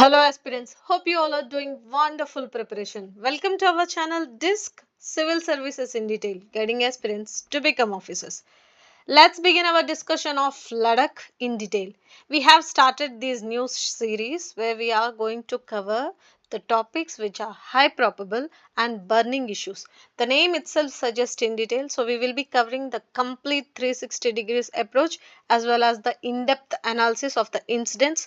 Hello aspirants, hope you all are doing wonderful preparation. Welcome to our channel DISC Civil Services in Detail, guiding aspirants to become officers. Let's begin our discussion of Ladakh in detail. We have started this new series where we are going to cover the topics which are high probable and burning issues. The name itself suggests in detail, so we will be covering the complete 360 degrees approach as well as the in-depth analysis of the incidents.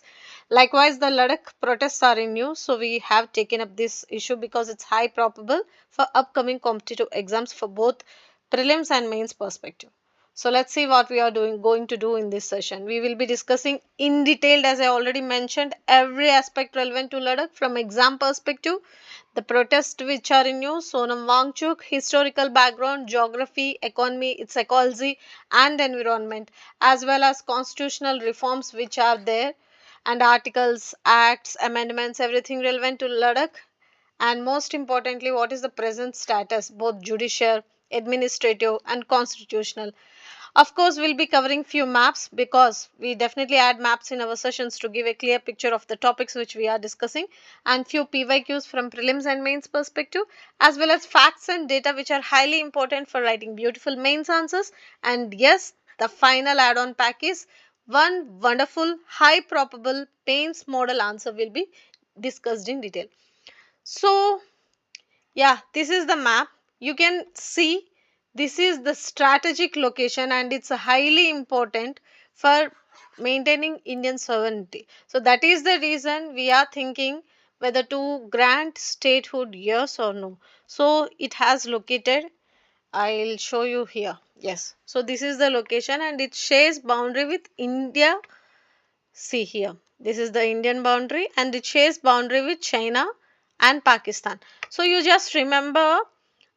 Likewise, the Ladakh protests are in news, so we have taken up this issue because it's high probable for upcoming competitive exams for both prelims and mains perspective. So let's see what we are going to do in this session. We will be discussing in detail, as I already mentioned, every aspect relevant to Ladakh from exam perspective, the protests which are in news, Sonam Wangchuk, historical background, geography, economy, its ecology and environment, as well as constitutional reforms which are there, and articles, acts, amendments, everything relevant to Ladakh, and most importantly, what is the present status, both judicial, administrative and constitutional. Of course, we'll be covering few maps because we definitely add maps in our sessions to give a clear picture of the topics which we are discussing, and few PYQs from prelims and mains perspective, as well as facts and data which are highly important for writing beautiful mains answers. And yes, the final add-on pack is one wonderful high probable mains model answer will be discussed in detail. So yeah, this is the map. You can see this is the strategic location and it's highly important for maintaining Indian sovereignty. So that is the reason we are thinking whether to grant statehood, yes or no. So it has located, I'll show you here. Yes. So this is the location and it shares boundary with India. See here. This is the Indian boundary and it shares boundary with China and Pakistan. So you just remember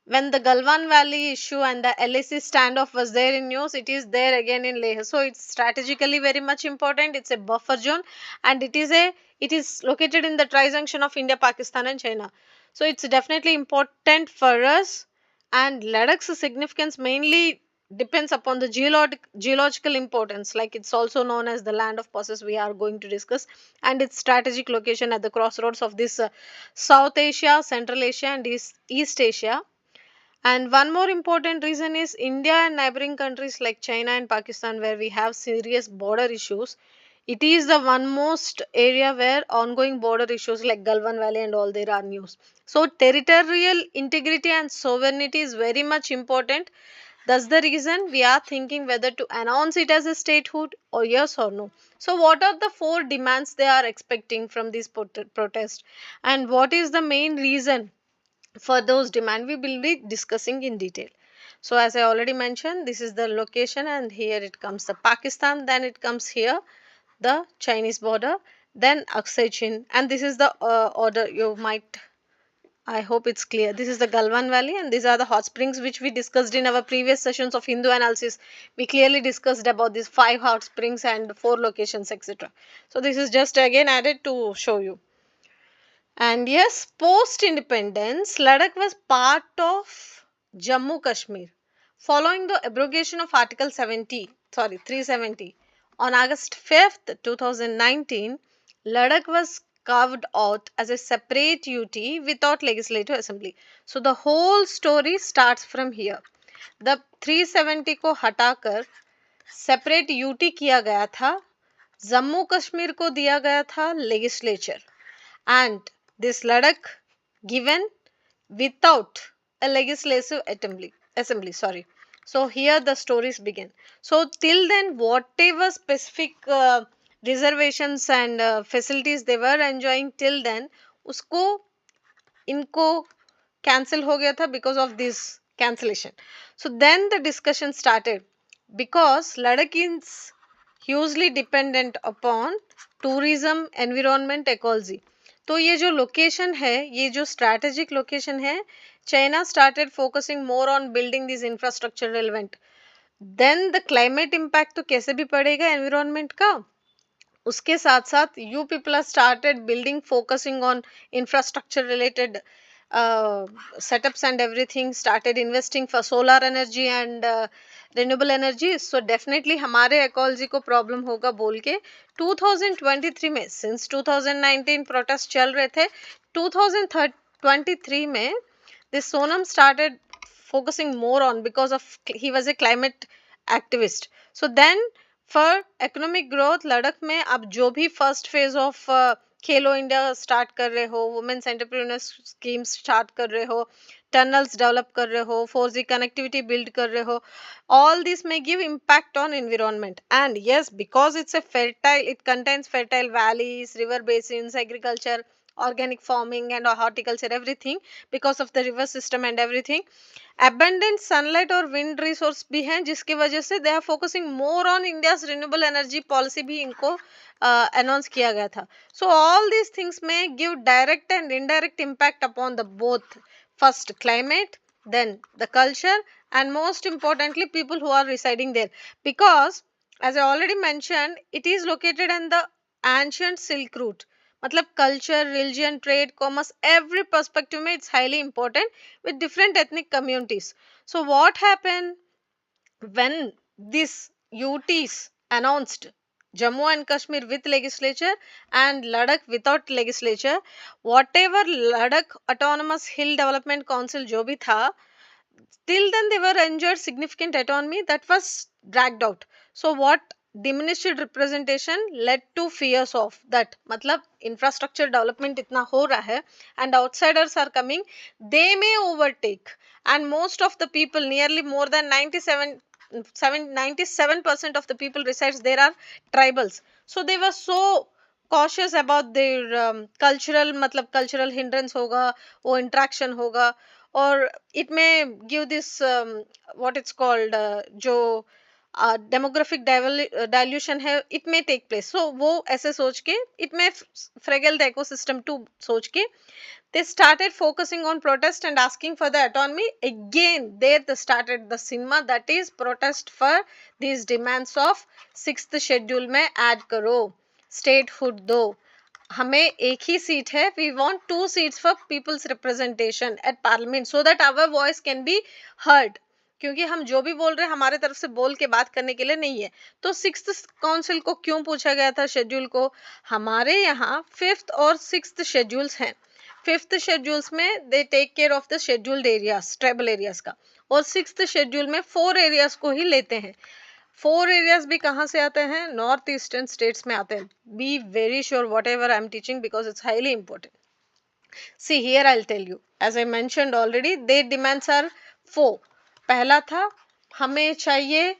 when the Galwan Valley issue and the LAC standoff was there in news, it is there again in Leh. So it's strategically very much important. It's a buffer zone and it is located in the tri-junction of India, Pakistan and China. So it's definitely important for us, and Ladakh's significance mainly depends upon the geological importance, like it's also known as the land of passes we are going to discuss, and its strategic location at the crossroads of this South Asia, Central Asia and East Asia. And one more important reason is India and neighboring countries like China and Pakistan, where we have serious border issues. It is the one most area where ongoing border issues like Galwan Valley and all there are news. So territorial integrity and sovereignty is very much important. That's the reason we are thinking whether to announce it as a statehood or yes or no. So what are the four demands they are expecting from this protest, and what is the main reason for those demand, we will be discussing in detail. So as I already mentioned, this is the location and here it comes the Pakistan, then it comes here the Chinese border, then Aksai Chin, and this is the order you might, I hope it's clear. This is the Galwan Valley and these are the hot springs which we discussed in our previous sessions of Hindu analysis. We clearly discussed about these 5 hot springs and 4 locations, etc. So this is just again added to show you. And yes, post independence, Ladakh was part of Jammu Kashmir. Following the abrogation of Article 370 on August 5th, 2019, Ladakh was carved out as a separate UT without legislative assembly. So the whole story starts from here. The 370 को हटाकर separate UT किया गया था, जम्मू कश्मीर को दिया गया था legislature, and this Ladakh given without a legislative assembly. Sorry. So here the stories begin. So till then, whatever specific reservations and facilities they were enjoying till then, उसको इनको cancel हो गया था because of this cancellation. So then the discussion started because Ladakh is hugely dependent upon tourism, environment, ecology. तो ये जो location है, ये जो स्ट्रैटेजिक लोकेशन है, China started focusing more on building this infrastructure relevant. Then the climate impact तो कैसे भी पड़ेगा एनवायरनमेंट का, उसके साथ साथ you people are started building focusing on infrastructure related setups and everything, started investing for solar energy and renewable energy. So definitely हमारे ecology को problem होगा बोल के 2023 में, since 2019 protest चल रहे थे, 2023 में this Sonam started focusing more on, because of he was a climate activist. So then for economic growth Ladakh में अब जो भी first phase of Khelo India start कर रहे हो, वुमेन्स एंटरप्रेन्योर स्कीम स्टार्ट कर रहे हो, टनल्स डेवलप कर रहे हो, 4G कनेक्टिविटी बिल्ड कर रहे हो, all this may give impact on environment. And yes, because it's a fertile, it contains fertile valleys, river basins, agriculture, organic farming and horticulture, everything, because of the river system and everything, abundant sunlight और wind resource भी हैं, जिसकी वजह से they are focusing more on India's renewable energy policy भी इनको announce किया गया था. So all these things may give direct and indirect impact upon the both, first climate, then the culture, and most importantly people who are residing there, because as I already mentioned, it is located in the ancient Silk Route. मतलब culture, religion, trade, commerce, every perspective में it's highly important with different ethnic communities. So what happened when these UTs announced Jammu and Kashmir with legislature and Ladakh without legislature, whatever Ladakh Autonomous Hill Development Council जो भी था, till then they were enjoyed significant autonomy that was dragged out. So what diminished representation led to fears of that, मतलब infrastructure development इतना हो रहा है and outsiders are coming, they may overtake, and most of the people, nearly more than 97% of the people resides there are tribals. So they were so cautious about their cultural, मतलब cultural hindrance होगा, वो interaction होगा, or it may give this what it's called जो demographic dilution है, it may take place. So वो ऐसे सोच के, it may fragile the ecosystem too सोच के, they started focusing on protest and asking for the autonomy. Again there they started the cinema, that is protest for these demands of 6th schedule में add करो, statehood दो, हमें एक ही seat है, we want 2 seats for people's representation at parliament so that our voice can be heard, क्योंकि हम जो भी बोल रहे हैं हमारे तरफ से बोल के बात करने के लिए नहीं है. तो 6th काउंसिल को क्यों पूछा गया था शेड्यूल को? हमारे यहाँ 5th और 6th शेड्यूल्स हैं. 5th शेड्यूल्स में they take care of the scheduled areas, tribal areas का, और 6th शेड्यूल में 4 एरियाज को ही लेते हैं. 4 एरियाज भी कहाँ से आते हैं? नॉर्थ ईस्टर्न स्टेट्स में आते हैं. Be very sure whatever I am teaching, because it's highly important. See here I tell you, as I mentioned already, they demands are 4. पहला था हमें चाहिए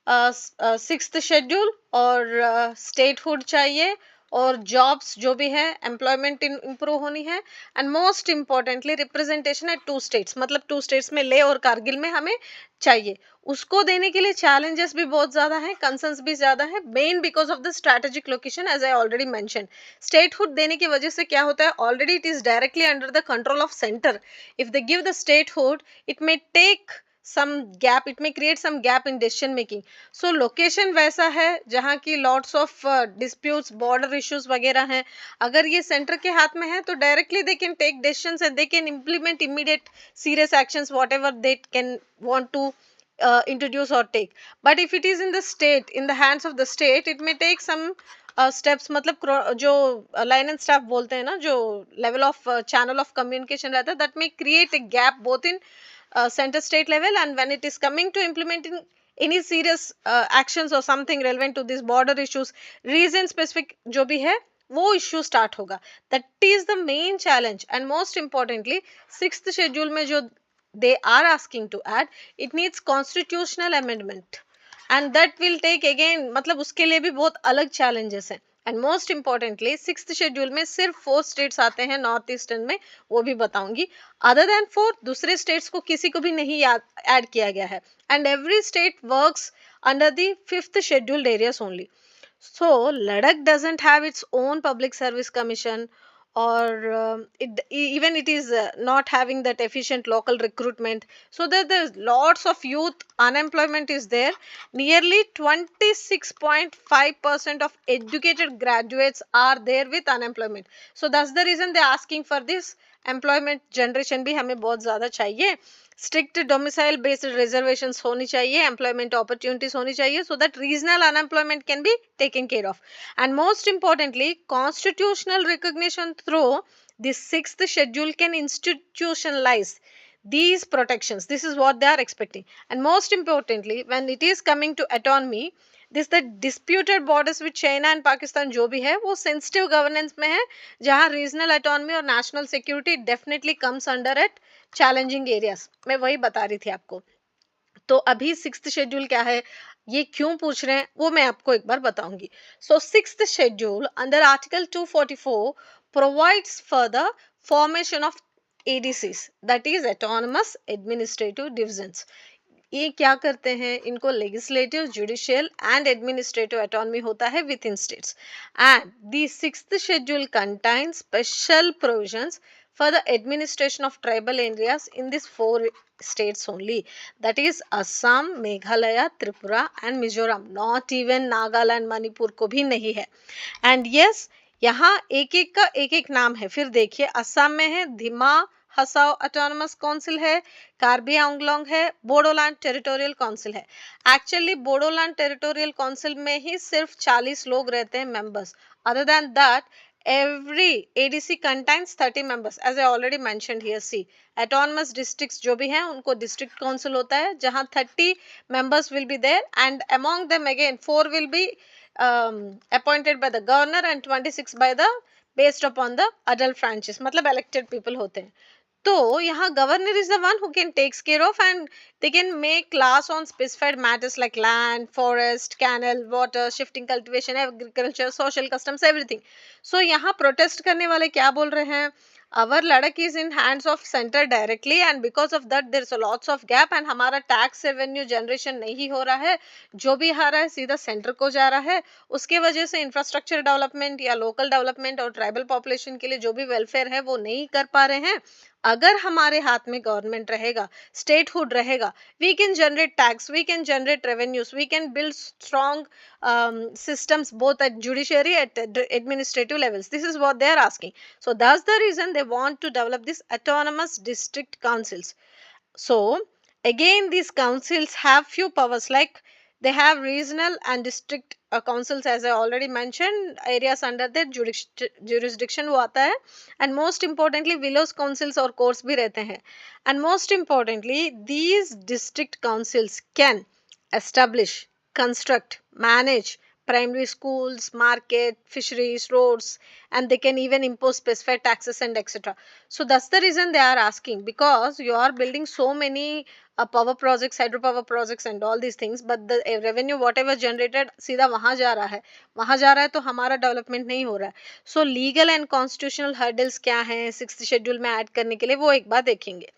6th शेड्यूल और स्टेटहुड चाहिए, और जॉब्स जो भी है एम्प्लॉयमेंट इंप्रूव होनी है, एंड मोस्ट इंपॉर्टेंटली रिप्रेजेंटेशन है 2 स्टेट्स, मतलब 2 स्टेट्स में ले और कारगिल में हमें चाहिए. उसको देने के लिए चैलेंजेस भी बहुत ज्यादा हैं, कंसर्न्स भी ज्यादा है, main because of the strategic location as I already mention. Statehood देने की वजह से क्या होता है, already it is directly under the control of centre. If they give the statehood, it may take some gap, it may create some gap in decision making. So location वैसा है जहाँ की lots of disputes, border issues वगैरह हैं. अगर ये center के हाथ में है तो directly they can take decisions and they can implement immediate serious actions whatever they can want to introduce or take. But if it is in the state, in the hands of the state, it may take some steps, मतलब जो line and staff बोलते हैं ना, जो level of channel of communication रहता है, that may create a gap both in center state level, and when it is coming to implementing any serious actions or something relevant to these border issues, region specific जो भी है वो issue start होगा. That is the main challenge. And most importantly 6th schedule में जो they are asking to add, it needs constitutional amendment, and that will take again, मतलब उसके लिए भी बहुत अलग challenges हैं. And most importantly 6th schedule में सिर्फ 4 स्टेट्स आते हैं नॉर्थ ईस्टर्न में, वो भी बताऊंगी. अदर देन 4 दूसरे स्टेट्स को किसी को भी नहीं ऐड किया गया है. And every state works under the 5th scheduled areas only. So Ladakh doesn't have its own public service commission or even it is not having that efficient local recruitment, so that there's lots of youth unemployment is there. Nearly 26.5% of educated graduates are there with unemployment. So that's the reason they're asking for this employment generation भी हमें बहुत ज़्यादा चाहिए. Strict domicile based reservations होनी चाहिए, employment opportunities होनी चाहिए, so that regional unemployment can be taken care of. And most importantly constitutional recognition through the sixth schedule can institutionalize these protections. This is what they are expecting. And most importantly, when it is coming to autonomy, this the disputed borders with China and Pakistan जो भी है वो sensitive governance में है, जहाँ regional autonomy और national security definitely comes under it challenging areas. मैं वही बता रही थी आपको. तो अभी सिक्स्थ शेड्यूल क्या है, ये क्यों पूछ रहे हैं, वो मैं आपको एक बार बताऊंगी. So sixth schedule under article 244 provides for the formation of ADCs, that is autonomous administrative divisions. ये क्या करते हैं, इनको legislative, judicial and administrative autonomy होता है within states. And the sixth schedule contains special provisions for the administration of tribal areas in these four states only, that is Assam, Meghalaya, Tripura and Mizoram. Not even Nagaland, Manipur को भी नहीं है. And yes, यहाँ एक एक का एक एक नाम है. फिर देखिए असम में है धिमा हसाओ ऑटोनमस काउंसिल है, कार्बी आंगलोंग है, बोडोलैंड टेरिटोरियल काउंसिल है. एक्चुअली बोडोलैंड टेरिटोरियल काउंसिल में ही सिर्फ 40 लोग रहते हैं members. Other than that every ADC contains 30 members, as I already mentioned here. See, autonomous districts जो भी हैं उनको district council होता है, जहाँ 30 members will be there, and among them again 4 will be appointed by the governor and 26 by the based upon the adult franchise, मतलब elected people होते हैं. तो यहाँ governor is the one who can takes care of, and they can make laws on specified matters like land, forest, canal, water, shifting cultivation, agriculture, social customs, everything. So यहाँ protest करने वाले क्या बोल रहे हैं, our Ladakh is in hands of center directly, and because of that there is a lots of gap, and हमारा tax revenue generation नहीं हो रहा है, जो भी आ रहा है सीधा सेंटर को जा रहा है. उसके वजह से इंफ्रास्ट्रक्चर डेवलपमेंट या लोकल डेवलपमेंट और ट्राइबल पॉपुलेशन के लिए जो भी वेलफेयर है वो नहीं कर पा रहे हैं. अगर हमारे हाथ में गवर्नमेंट रहेगा, स्टेटहुड रहेगा, we can generate tax, we can generate revenues, we can build strong systems both at judiciary at administrative levels. This is what they are asking. So that's the reason they want to develop this autonomous district councils. So again these councils have few powers, like they have regional and district councils, as I already mentioned, areas under their jurisdiction वो आता है. And most importantly willows councils और courts भी रहते हैं. And most importantly these district councils can establish, construct, manage primary schools, market, fisheries, roads, and they can even impose specified taxes and etc. So that's the reason they are asking, because you are building so many power projects, hydropower projects and all these things, but the revenue whatever generated सीधा वहाँ जा रहा है, वहाँ जा रहा है, तो हमारा डेवलपमेंट नहीं हो रहा है. सो लीगल एंड कॉन्स्टिट्यूशनल हर्डल्स क्या हैं सिक्स्थ शेड्यूल में ऐड करने के लिए, वो एक बार देखेंगे.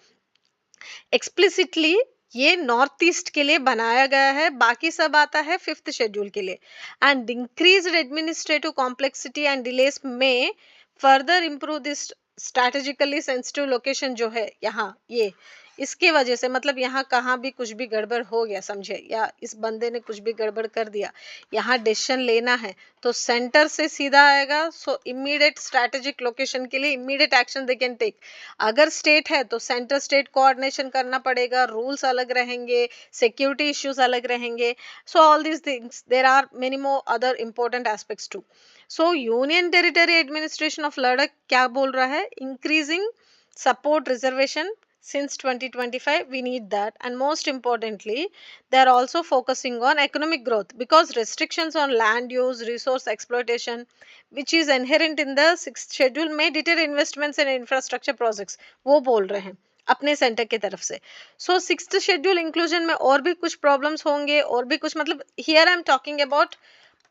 एक्सप्लिसिटली ये नॉर्थ ईस्ट के लिए बनाया गया है, बाकी सब आता है फिफ्थ शेड्यूल के लिए. And increased administrative complexity and delays में further improve this strategically sensitive location जो है यहाँ, ये इसके वजह से, मतलब यहाँ कहाँ भी कुछ भी गड़बड़ हो गया समझे, या इस बंदे ने कुछ भी गड़बड़ कर दिया, यहाँ डिसीजन लेना है तो सेंटर से सीधा आएगा. सो इमीडिएट स्ट्रैटेजिक लोकेशन के लिए immediate action they can take. अगर स्टेट है तो सेंटर स्टेट कोऑर्डिनेशन करना पड़ेगा, रूल्स अलग रहेंगे, सिक्योरिटी इश्यूज अलग रहेंगे. So all these things, there are many more other important aspects too. So union territory administration of Ladakh क्या बोल रहा है, increasing support reservation since 2025, we need that. And most importantly they are also focusing on economic growth, because restrictions on land use, resource exploitation which is inherent in the sixth schedule may deter investments in infrastructure projects, वो बोल रहे हैं अपने centre की तरफ से. सो sixth schedule inclusion में और भी कुछ प्रॉब्लम्स होंगे, और भी कुछ, मतलब here I am talking about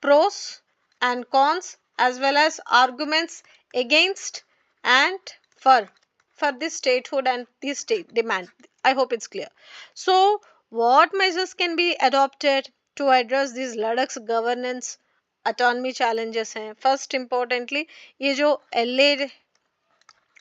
pros and cons as well as arguments against and for this statehood and this state demand. I hope it's clear. So what measures can be adopted to address these Ladakh's governance autonomy challenges हैं. First importantly, ये जो LA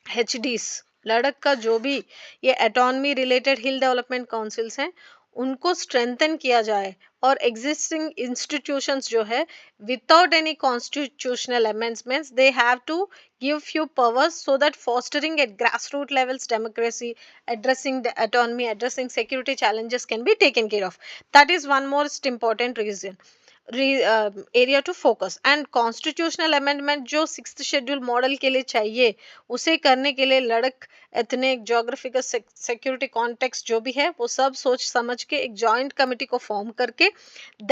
HDs, Ladakh का जो भी ये एटॉनमी related हिल development councils हैं, उनको strengthen किया जाए, और एग्जिस्टिंग इंस्टीट्यूशंस जो है, without any constitutional amendments, they have to give few powers so that fostering at grassroots levels democracy, addressing the autonomy, addressing security challenges can be taken care of. That is one most important reason, area to focus. And constitutional amendment जो sixth schedule model के लिए चाहिए, उसे करने के लिए Ladakh ethnic geographical security context जो भी है, वो सब सोच समझ के एक जॉइंट कमिटी को फॉर्म करके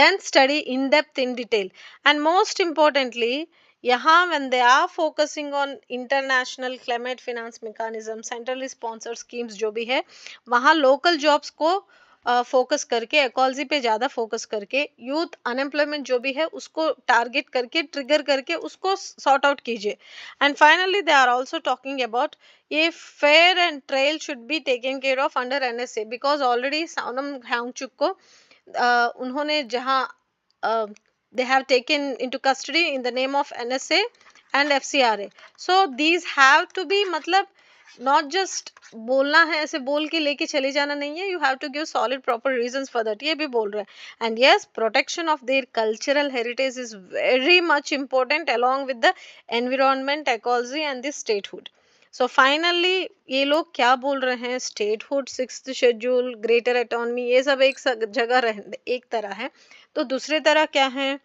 then study in depth in detail. And most importantly, यहाँ when they are focusing on international climate finance mechanism, centrally sponsored schemes जो भी है, वहाँ लोकल जॉब्स को फोकस करके, इकोलॉजी पे ज़्यादा फोकस करके, यूथ अनएम्प्लॉयमेंट जो भी है उसको टारगेट करके, ट्रिगर करके उसको सॉर्ट आउट कीजिए. And finally they are also talking about ये fair and trial should be taken care of under NSA, because already Sonam Wangchuk को उन्होंने जहाँ they have taken into custody in the name of NSA and FCRA. So these have to be, मतलब not just बोलना है, ऐसे बोल के लेके चले जाना नहीं है, you have to give solid proper reasons for that. ये भी बोल रहे हैं. And yes, protection of their cultural heritage is very much important along with the environment, ecology and the statehood. So finally ये लोग क्या बोल रहे हैं, स्टेटहुड, सिक्स्थ शेड्यूल, ग्रेटर एटॉनमी, ये सब एक जगह एक तरह है, तो दूसरे तरह क्या है,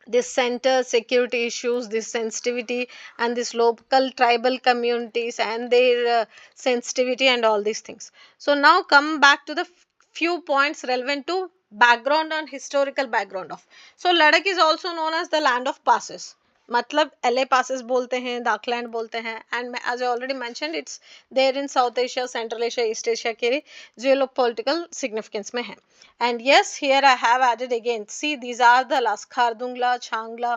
this center security issues, this sensitivity, and this local tribal communities and their sensitivity and all these things. So now come back to the few points relevant to background and historical background of. So Ladakh is also known as the land of passes, मतलब LA passes बोलते हैं, दाखलैंड बोलते हैं, and as I already mentioned, it's there in South Asia, Central Asia, East Asia के geopolitical significance में है. And yes, here I have added again, see these are the las, Khardungla, Changla,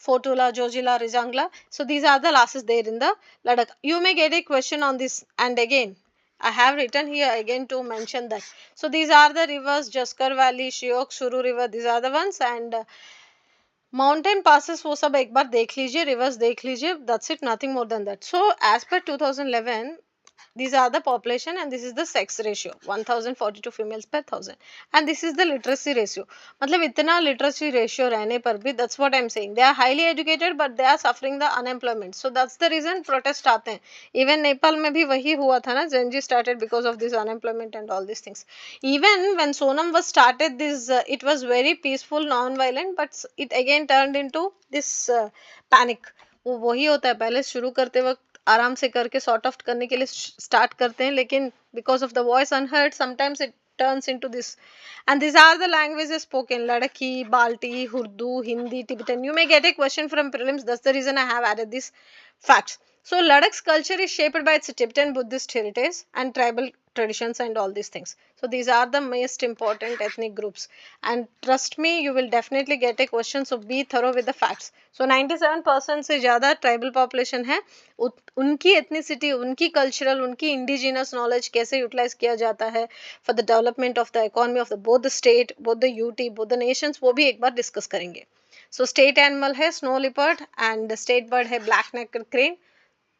Fotula, Jojila, Rijangla. So these are the lasses there in the Ladakh. You may get a question on this, and again I have written here again to mention that. So these are the rivers, Jaskar Valley, Shiok, Shuru River, these are the ones, and mountain passes वो सब एक बार देख लीजिए, rivers देख लीजिए, that's it, nothing more than that. So as per 2011, these are the population and this is the sex ratio, 1042 females per 1000, and this is the literacy ratio. मतलब इतना literacy ratio रहने पर भी, that's what I'm saying, they are highly educated but they are suffering the unemployment. So that's the reason protest आते हैं. Even Nepal में भी वही हुआ था ना, Gen Z started because of this unemployment and all these things. Even when Sonam was started this, it was very peaceful, non-violent, but it again turned into this panic. वो वही होता है, पहले शुरू करते वक्त आराम से करके सॉर्ट आउट करने के लिए स्टार्ट करते हैं, लेकिन because of the voice unheard sometimes it turns into this. And these are the languages spoken, Ladakhi, Balti, Urdu, Hindi, Tibetan. You may get a question from prelims, that's the reason I have added these facts. So Ladakh's culture is shaped by its Tibetan Buddhist heritage and tribal traditions and all these things. So these are the most important ethnic groups, and trust me, you will definitely get a question, so be thorough with the facts. So 97% से ज़्यादा tribal population है, उनकी ethnicity, उनकी cultural, उनकी indigenous knowledge कैसे utilise किया जाता है for the development of the economy of the both the state, both the UT, both the Nations, वो भी एक बार डिस्कस करेंगे. सो स्टेट एनिमल है snow leopard, and state bird है ब्लैक नेक्ड क्रेन,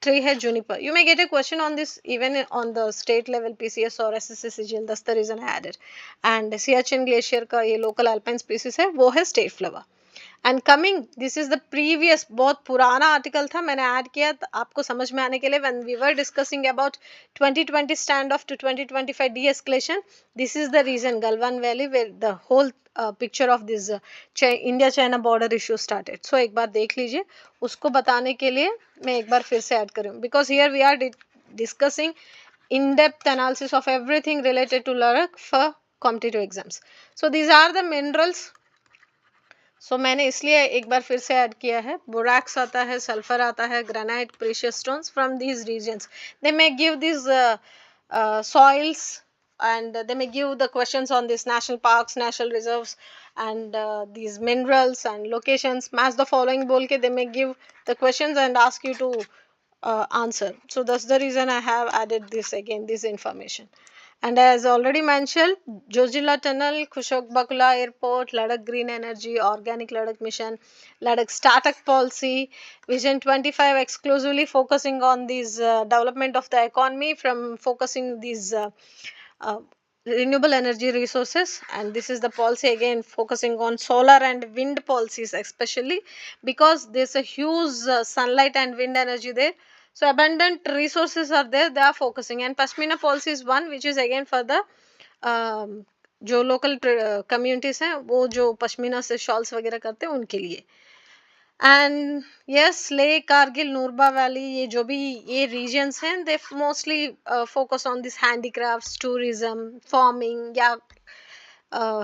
tree है juniper. You may get a question on this even on the state level PCS or SSC CGL, that's the reason I added. And Siachen glacier का ये local alpine species है, वो है state flower. And coming, this is the previous, बहुत पुराना article था, मैंने add किया आपको समझ में आने के लिए. When we were discussing about 2020 stand off to 2025 de-escalation, this is the reason, Galwan valley, where the whole picture of this India China border issue started. So एक बार देख लीजिए, उसको बताने के लिए मैं एक बार फिर से ऐड करूँ, because here we are discussing in depth analysis of everything related to Ladakh for competitive exams. So these are the minerals. मैंने इसलिए एक बार फिर से ऐड किया है, बोरैक्स आता है, सल्फर आता है, granite, precious stones from these regions. They may give this soils and they may give the questions on this national parks, national reserves, and these minerals and locations. Match the following बोल के they may give the questions and ask you to answer. So that's the reason I have added this again, this information. And as already mentioned, Jojila Tunnel, Kushok Bakula Airport, Ladakh Green Energy, Organic Ladakh Mission, Ladakh Startup Policy, Vision 25 exclusively focusing on these development of the economy from focusing these uh, renewable energy resources. And this is the policy again focusing on solar and wind policies, especially because there's a huge sunlight and wind energy there, so abundant resources are there, they are focusing. And Pashmina policy is one which is again for the जो local communities हैं वो जो पश्मीना से shawls वगैरह करते हैं उनके लिए. एंड यस, ले कारगिल नूरबा वैली ये जो भी ये रीजन्स हैं they mostly focus on this handicrafts, tourism, farming या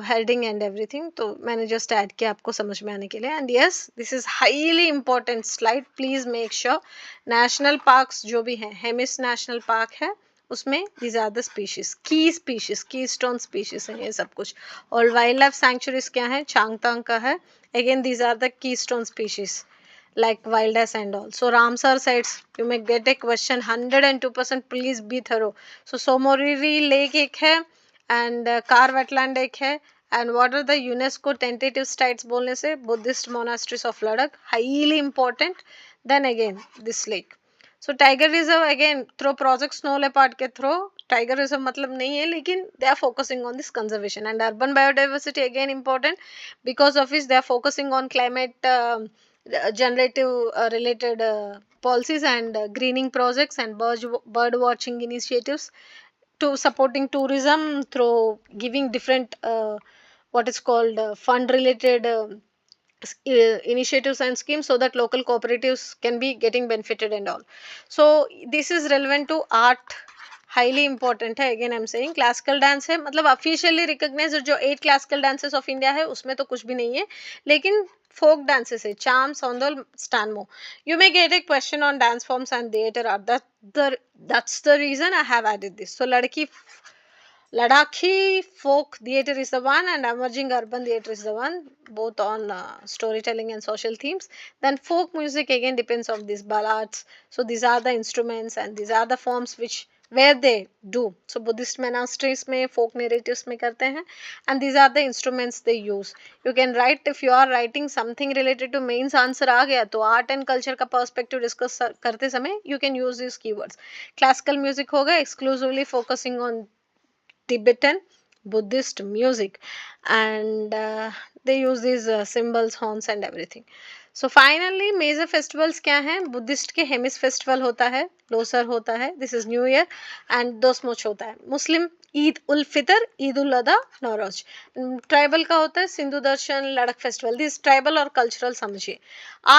हेल्डिंग एंड एवरीथिंग. तो मैंने जस्ट ऐड किया आपको समझ में आने के लिए. And yes, this is highly important slide. Please make sure national parks जो भी हैं, हेमिस नेशनल पार्क है, उसमें दीज आर द स्पीशीज, की स्टोन स्पीशीज है ये सब कुछ. और वाइल्ड लाइफ सैंक्चुरीज क्या है, चांगतांग का है. Again these are the keystone species like wilderness and all. So Ramsar sites, you may get a question 102%. Please be thorough. So Somoriri Lake एक है and कार wetland एक है. And what are the UNESCO tentative sites बोलने से, Buddhist monasteries of Ladakh, highly important. Then again this lake. So tiger reserve again through project Snow Leopard के through tiger reserve मतलब नहीं है लेकिन they are focusing on this conservation. And urban biodiversity again important because of इस they are focusing on climate generative related policies and greening projects and bird watching initiatives to supporting tourism through giving different what is called fund related initiatives and schemes so that local cooperatives can be getting benefited and all. So this is relevant to art, highly important है. Again I am saying classical dance है, मतलब officially recognised जो 8 classical dances of India है उसमें तो कुछ भी नहीं है, लेकिन फोक डांसेस है, चाम, सौंदल, स्टैनमो. You may get a question on dance forms and theatre art, that's the reason I have added this. So Ladakhi folk theatre is the one and emerging urban theatre is the one, both on storytelling and social themes. Then folk music again depends on these ballads. So these are the instruments and these are the forms which where they do. So Buddhist monasteries में folk narratives में करते हैं and these are the instruments they use. You can write if you are writing something related to mains answer आ गया तो art and culture का perspective discuss करते समय you can use these keywords. Classical music होगा exclusively focusing on Tibetan Buddhist music and they use these symbols, horns and everything. So finally major festivals क्या हैं, Buddhist के Hemis festival होता है, लोसर होता है, this is new year and Dosmoche होता है. मुस्लिम ईद उल फितर, ईद उल अदा, नौरोज. ट्राइबल का होता है सिंधु दर्शन, लड़क फेस्टिवल. दिस ट्राइबल और कल्चरल समझिए.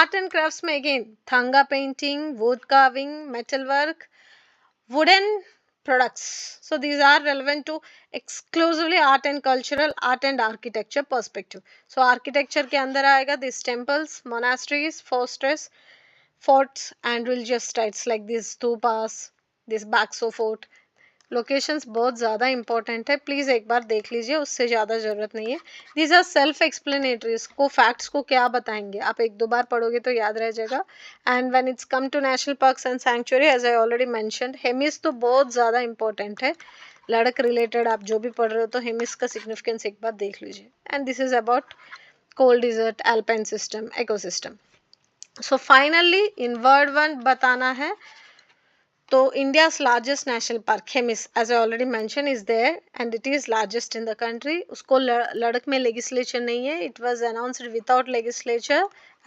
आर्ट एंड क्राफ्ट्स में again Thanga painting, wood carving, metal work, wooden products. So these are relevant to exclusively art and cultural, art and architecture perspective. So architecture के अंदर आएगा these temples, monasteries, forts and religious sites like these stupas, this Bakso fort. Locations बहुत ज़्यादा important है, please एक बार देख लीजिए, उससे ज़्यादा ज़रूरत नहीं है. दीज आर सेल्फ एक्सप्लेनेटरीज, को फैक्ट्स को क्या बताएंगे, आप एक दो बार पढ़ोगे तो याद रह जाएगा. And when it's come to national parks and sanctuary as I already mentioned, Hemis तो बहुत ज़्यादा इंपॉर्टेंट है. लड़क रिलेटेड आप जो भी पढ़ रहे हो तो हेमिस का सिग्निफिकेंस एक बार देख लीजिए. And this is about cold desert, alpine system, ecosystem. So finally in word one बताना है तो India's largest national park, Hemis, as I already mentioned, is there and it is largest in the country. उसको लड़क में legislature नहीं है. It was announced without legislature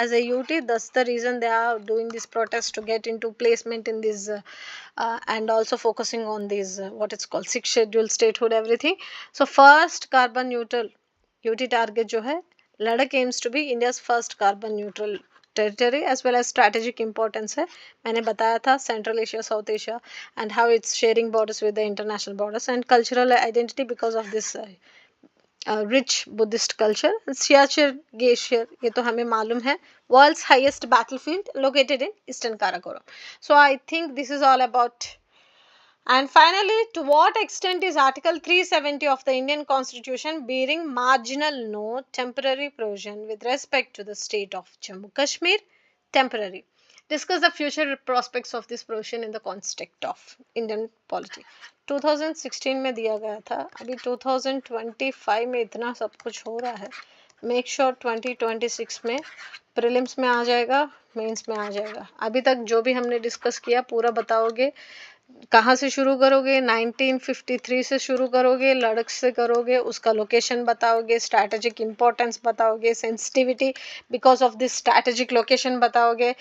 as a UT. That's the reason they are doing this protest to get into placement in this and also focusing on these what it's called sixth schedule statehood everything. So first carbon neutral UT target जो है, लड़क aims to be India's first carbon neutral territory as well as strategic importance है. मैंने बताया था Central Asia, South Asia and how it's sharing borders with the international borders and cultural identity because of this rich Buddhist culture. Siachen Glacier ये तो हमें मालूम है, world's highest battlefield located in Eastern Karakoram. So I think this is all about. And finally, to what extent is Article 370 of the Indian Constitution bearing marginal no temporary provision with respect to the state of Jammu Kashmir? Temporary. Discuss the future prospects of this profession in the context of Indian polity. 2016 में दिया गया था, अभी 2025 में इतना सब कुछ हो रहा है. मेक श्योर 2026 में प्रीलिम्स में आ जाएगा, मेंस में आ जाएगा. अभी तक जो भी हमने डिस्कस किया पूरा बताओगे. कहाँ से शुरू करोगे? 1953 से शुरू करोगे, लड़क से करोगे, उसका लोकेशन बताओगे, स्ट्रैटेजिक इंपॉर्टेंस बताओगे, sensitivity because of this strategic location बताओगे.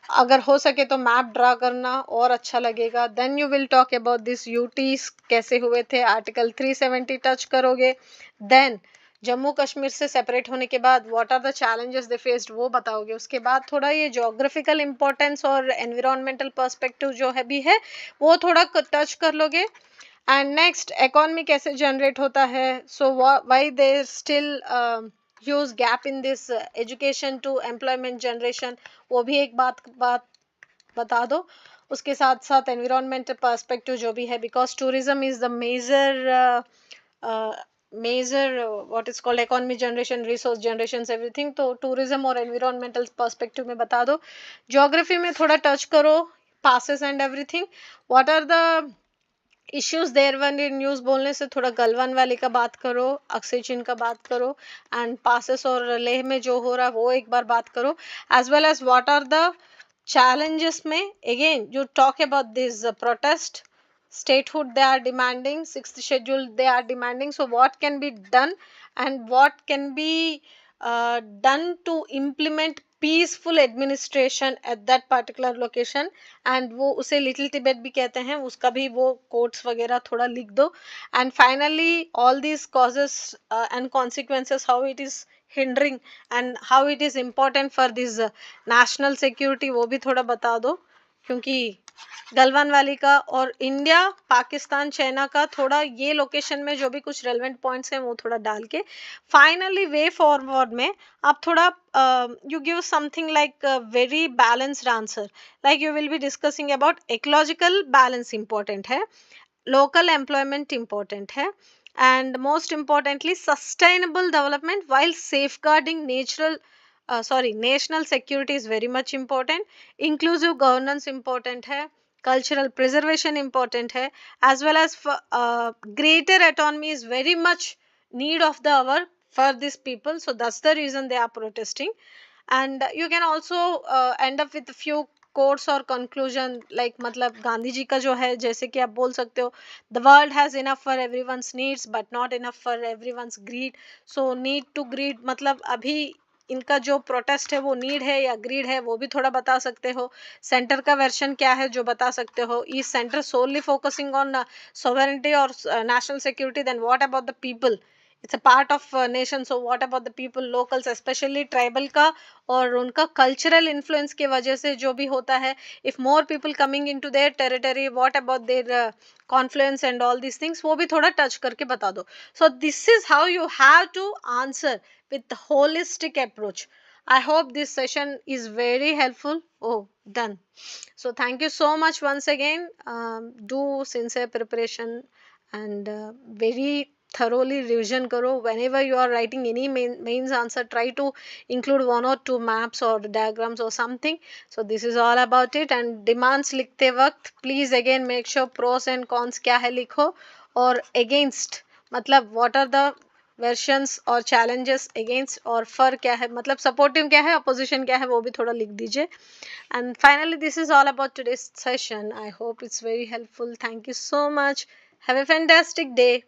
अगर हो सके तो मैप ड्रा करना और अच्छा लगेगा. Then you will talk about this UTs कैसे हुए थे, आर्टिकल 370 टच करोगे. देन जम्मू कश्मीर से सेपरेट होने के बाद what are the challenges they faced वो बताओगे. उसके बाद थोड़ा ये जोग्राफिकल इंपॉर्टेंस और एनवायरमेंटल पर्सपेक्टिव जो है भी है वो थोड़ा टच कर लोगे. एंड नेक्स्ट इकोनॉमी कैसे जनरेट होता है, so why they still huge gap in this education to employment generation, वो भी एक बात बता दो. उसके साथ साथ एनवायरमेंटल पर्सपेक्टिव जो भी है, because tourism is the major what is called economy generation, resource generations, everything. तो tourism और environmental perspective में बता दो. geography में थोड़ा touch करो, passes and everything. what are the issues there when in news बोलने से थोड़ा गलवान वैली का बात करो, अक्षय चिन का बात करो, एंड पासेस और लेह में जो हो रहा है वो एक बार बात करो. As well as what are the challenges में again you talk about this protest statehood they are demanding, sixth schedule they are demanding. So what can be done and what can be done to implement peaceful administration at that particular location. and वो उसे little Tibet भी कहते हैं, उसका भी वो quotes वगैरह थोड़ा लिख दो. And finally all these causes and consequences, how it is hindering and how it is important for this national security, वो भी थोड़ा बता दो. क्योंकि गलवान वैली का और इंडिया पाकिस्तान चाइना का थोड़ा ये लोकेशन में जो भी कुछ रेलेवेंट पॉइंट्स हैं वो थोड़ा डाल के फाइनली वे फॉरवर्ड में आप थोड़ा you give something like very balanced answer. Like you will be discussing about ecological balance important है, local employment important है, and most importantly sustainable development while safeguarding national security is very much important. inclusive governance important है, cultural preservation important है, as well as greater autonomy is very much need of the hour for these people. So that's the reason they are protesting. and you can also end up with a few quotes और conclusion like मतलब गांधी जी का जो है, जैसे कि आप बोल सकते हो, the world has enough for everyone's needs but not enough for everyone's greed. So need to greed मतलब अभी इनका जो प्रोटेस्ट है वो नीड है या ग्रीड है वो भी थोड़ा बता सकते हो. सेंटर का वर्शन क्या है जो बता सकते हो. Is centre solely focusing on sovereignty और national security, then what about the people, it's a part of nation. so what about the people locals especially tribal का और उनका cultural influence के वजह से जो भी होता है, if more people coming into their territory, what about their confluence and all these things, वो भी थोड़ा touch करके बता दो. so this is how you have to answer with the holistic approach. I hope this session is very helpful. Oh, done. So thank you so much once again. Do sincere preparation and very thoroughly revision karo. Whenever you are writing any mains answer, try to include one or two maps or diagrams or something. So this is all about it. and demands likhte waqt please again make sure pros and cons kya hai likho, और against मतलब what are the versions और challenges against और फर क्या है, मतलब supportive क्या है, opposition क्या है, वो भी थोड़ा लिख दीजिए. and finally this is all about today's session. I hope it's very helpful. Thank you so much. Have a fantastic day.